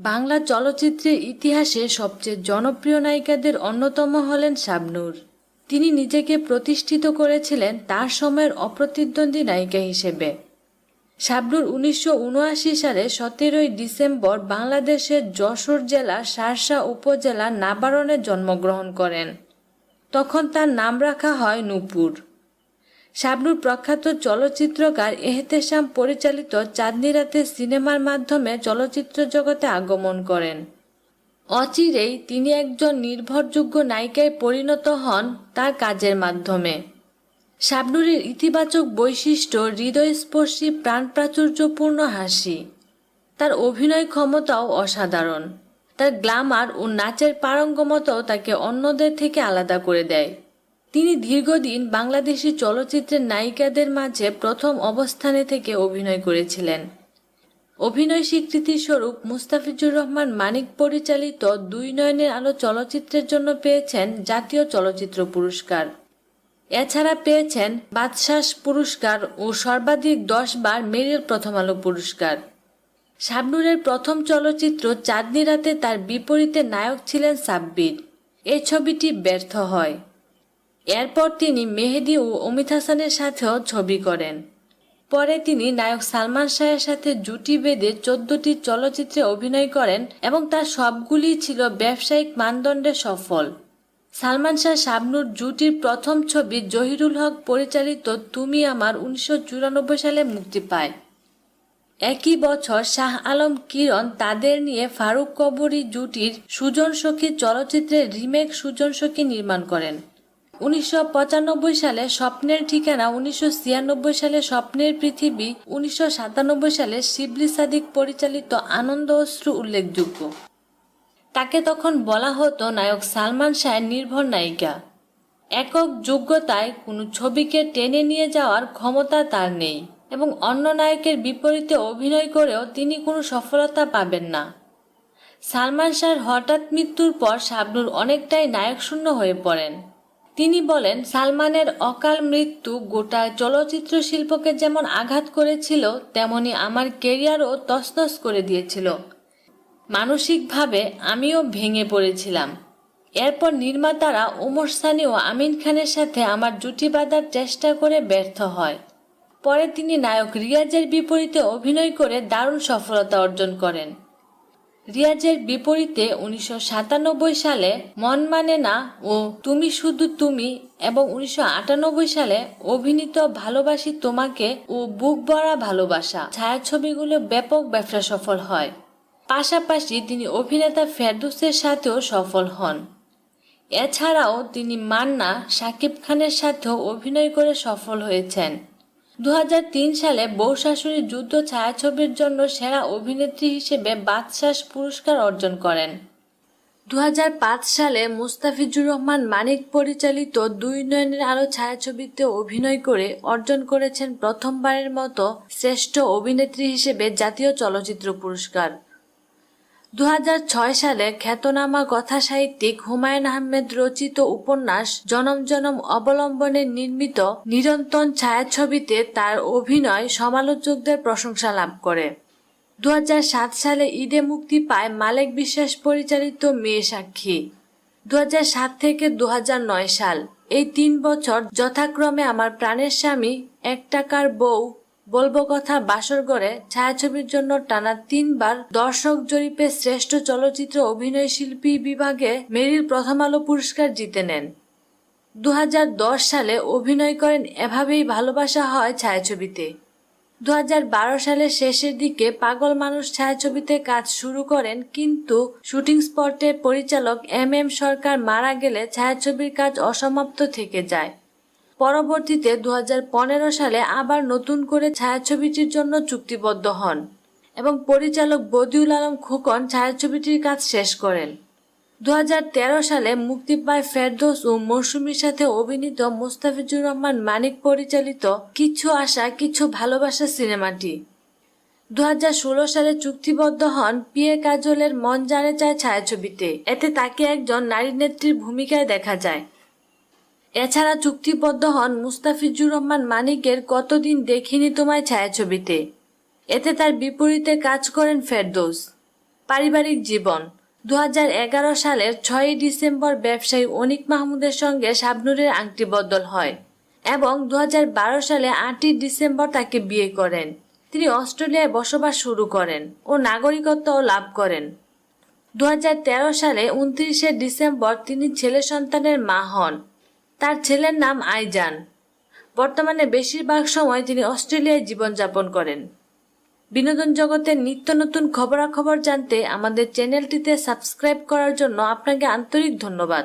বাংলা চলচ্চিত্রের ইতিহাসে সবচেয়ে জনপ্রিয় নায়িকাদের অন্যতম হলেন শাবনূর। তিনি নিজেকে প্রতিষ্ঠিত করেছিলেন তার সময়ের অপ্রতিদ্বন্দ্বী নায়িকা হিসেবে। শাবনূর 1979 সালে 17 ডিসেম্বর বাংলাদেশের যশোর জেলার শার্শা উপজেলার নাবারণে জন্মগ্রহণ করেন। তখন তার নাম রাখা হয় নূপুর। শাবনূর প্রখ্যাত চলচ্চিত্রকার এহতেশাম পরিচালিত চাঁদনি রাতে সিনেমার মাধ্যমে চলচ্চিত্র জগতে আগমন করেন। অচিরেই তিনি একজন নির্ভরযোগ্য নায়িকায় পরিণত হন তার কাজের মাধ্যমে। শাবনূরের ইতিবাচক বৈশিষ্ট্য হৃদয়স্পর্শী প্রাণপ্রাচুর্যপূর্ণ হাসি। তার অভিনয় ক্ষমতাও অসাধারণ। তার গ্ল্যামার ও নাচের পারঙ্গমতাও তাকে অন্যদের থেকে আলাদা করে দেয়। তিনি দীর্ঘদিন বাংলাদেশি চলচ্চিত্রের নায়িকাদের মাঝে প্রথম অবস্থানে থেকে অভিনয় করেছিলেন। অভিনয় স্বীকৃতিস্বরূপ মুস্তাফিজুর রহমান মানিক পরিচালিত 2 নয়নের আলো চলচ্চিত্রের জন্য পেয়েছেন জাতীয় চলচ্চিত্র পুরস্কার। এছাড়া পেয়েছেন বাচসাস পুরস্কার ও সর্বাধিক 10 বার মেরিল প্রথম আলো পুরস্কার। শাবনূরের প্রথম চলচ্চিত্র চাঁদনি রাতে তার বিপরীতে নায়ক ছিলেন সাব্বির। এই ছবিটি ব্যর্থ হয়। এরপর তিনি মেহেদী ও অমিত হাসানের সাথেও ছবি করেন। পরে তিনি নায়ক সালমান শাহের সাথে জুটি বেঁধে 14টি চলচ্চিত্রে অভিনয় করেন এবং তার সবগুলিই ছিল ব্যবসায়িক মানদণ্ডে সফল। সালমান শাহ শাবনূর জুটির প্রথম ছবি জহিরুল হক পরিচালিত তুমি আমার 1994 সালে মুক্তি পায়। একই বছর শাহ আলম কিরণ তাদের নিয়ে ফারুক কবরী জুটির সুজন সখী চলচ্চিত্রের রিমেক সুজন সখী নির্মাণ করেন। 1995 সালে স্বপ্নের ঠিকানা, 1996 সালে স্বপ্নের পৃথিবী, 1997 সালে শিবলি সাদিক পরিচালিত আনন্দ অশ্রু উল্লেখযোগ্য। তাকে তখন বলা হতো নায়ক সালমান শাহের নির্ভর নায়িকা। একক যোগ্যতায় কোনো ছবিকে টেনে নিয়ে যাওয়ার ক্ষমতা তার নেই এবং অন্য নায়কের বিপরীতে অভিনয় করেও তিনি কোনো সফলতা পাবেন না। সালমান শাহের হঠাৎ মৃত্যুর পর শাবনূর অনেকটাই নায়কশূন্য হয়ে পড়েন। তিনি বলেন, সালমানের অকাল মৃত্যু গোটা চলচ্চিত্র শিল্পকে যেমন আঘাত করেছিল তেমনি আমার ক্যারিয়ারও তছনছ করে দিয়েছিল। মানসিকভাবে আমিও ভেঙে পড়েছিলাম। এরপর নির্মাতারা ওমর সানি ও আমিন খানের সাথে আমার জুটি বাঁধার চেষ্টা করে ব্যর্থ হয়। পরে তিনি নায়ক রিয়াজের বিপরীতে অভিনয় করে দারুণ সফলতা অর্জন করেন। রিয়াজের বিপরীতে 1997 সালে মন মানে না ও তুমি শুধু তুমি এবং 1998 সালে অভিনীত ভালোবাসি তোমাকে ও বুক ভরা ভালোবাসা ছায়াছবিগুলো ব্যাপক ব্যবসা সফল হয়। পাশাপাশি তিনি অভিনেতা ফেরদৌসের সাথেও সফল হন। এছাড়াও তিনি মান্না, শাকিব খানের সাথেও অভিনয় করে সফল হয়েছেন। 2003 সালে বউ শাশুড়ি যুদ্ধ ছায়াছবির জন্য সেরা অভিনেত্রী হিসেবে বাচসাস পুরস্কার অর্জন করেন। 2005 সালে মুস্তাফিজুর রহমান মানিক পরিচালিত 2 নয়নের আলো ছায়াছবিতে অভিনয় করে অর্জন করেছেন প্রথমবারের মতো শ্রেষ্ঠ অভিনেত্রী হিসেবে জাতীয় চলচ্চিত্র পুরস্কার। 2006 সালে খ্যাতনামা কথাসাহিত্যিক হুমায়ুন আহমেদ রচিত উপন্যাস জনম জনম অবলম্বনে নির্মিত নিরন্তন ছায়াছবিতে তার অভিনয় সমালোচকদের প্রশংসা লাভ করে। 2007 সালে ঈদে মুক্তি পায় মালেক বিশ্বাস পরিচালিত মেয়ে সাক্ষী। 2007 থেকে 2009 সাল, এই 3 বছর যথাক্রমে আমার প্রাণের স্বামী, এক টাকার বউ, বলবো কথা, বাসরঘরে ছায়াছবির জন্য টানা 3 বার দর্শক জরিপে শ্রেষ্ঠ চলচ্চিত্র অভিনয় শিল্পী বিভাগে মেরিল প্রথম আলো পুরস্কার জিতে নেন। 2010 সালে অভিনয় করেন এভাবেই ভালোবাসা হয় ছায়াছবিতে। 2012 সালের শেষের দিকে পাগল মানুষ ছায়াছবিতে কাজ শুরু করেন, কিন্তু শুটিং স্পটের পরিচালক এম সরকার মারা গেলে ছায়াছবির কাজ অসমাপ্ত থেকে যায়। পরবর্তীতে 2015 সালে আবার নতুন করে ছায়াছবিটির জন্য চুক্তিবদ্ধ হন এবং পরিচালক বদিউল আলম খোকন ছায়াছবিটির কাজ শেষ করেন। 2013 সালে মুক্তি পায় ফেরদৌস ও মৌসুমীর সাথে অভিনীত মুস্তাফিজুর রহমান মানিক পরিচালিত কিছু আশা কিছু ভালোবাসা সিনেমাটি। 2016 সালে চুক্তিবদ্ধ হন পিয়ে কাজলের মন জানে চায় ছায়াছবিতে। এতে তাকে একজন নারী নেত্রীর ভূমিকায় দেখা যায়। এছাড়া চুক্তিবদ্ধ হন মুস্তাফিজুর রহমান মানিকের কতদিন দেখিনি তোমায় ছায়াছবিতে। এতে তার বিপরীতে কাজ করেন ফেরদৌস। পারিবারিক জীবন 2011 সালের 6 ডিসেম্বর ব্যবসায়ী অনিক মাহমুদের সঙ্গে শাবনূরের আংটি বদল হয় এবং 2012 সালে 8 ডিসেম্বর তাকে বিয়ে করেন। তিনি অস্ট্রেলিয়ায় বসবাস শুরু করেন ও নাগরিকত্বও লাভ করেন। 2013 সালে 29 ডিসেম্বর তিনি ছেলে সন্তানের মা হন। তার ছেলের নাম আইজান। বর্তমানে বেশিরভাগ সময় তিনি অস্ট্রেলিয়ায় জীবনযাপন করেন। বিনোদন জগতের নিত্য নতুন খবরাখবর জানতে আমাদের চ্যানেলটিতে সাবস্ক্রাইব করার জন্য আপনাকে আন্তরিক ধন্যবাদ।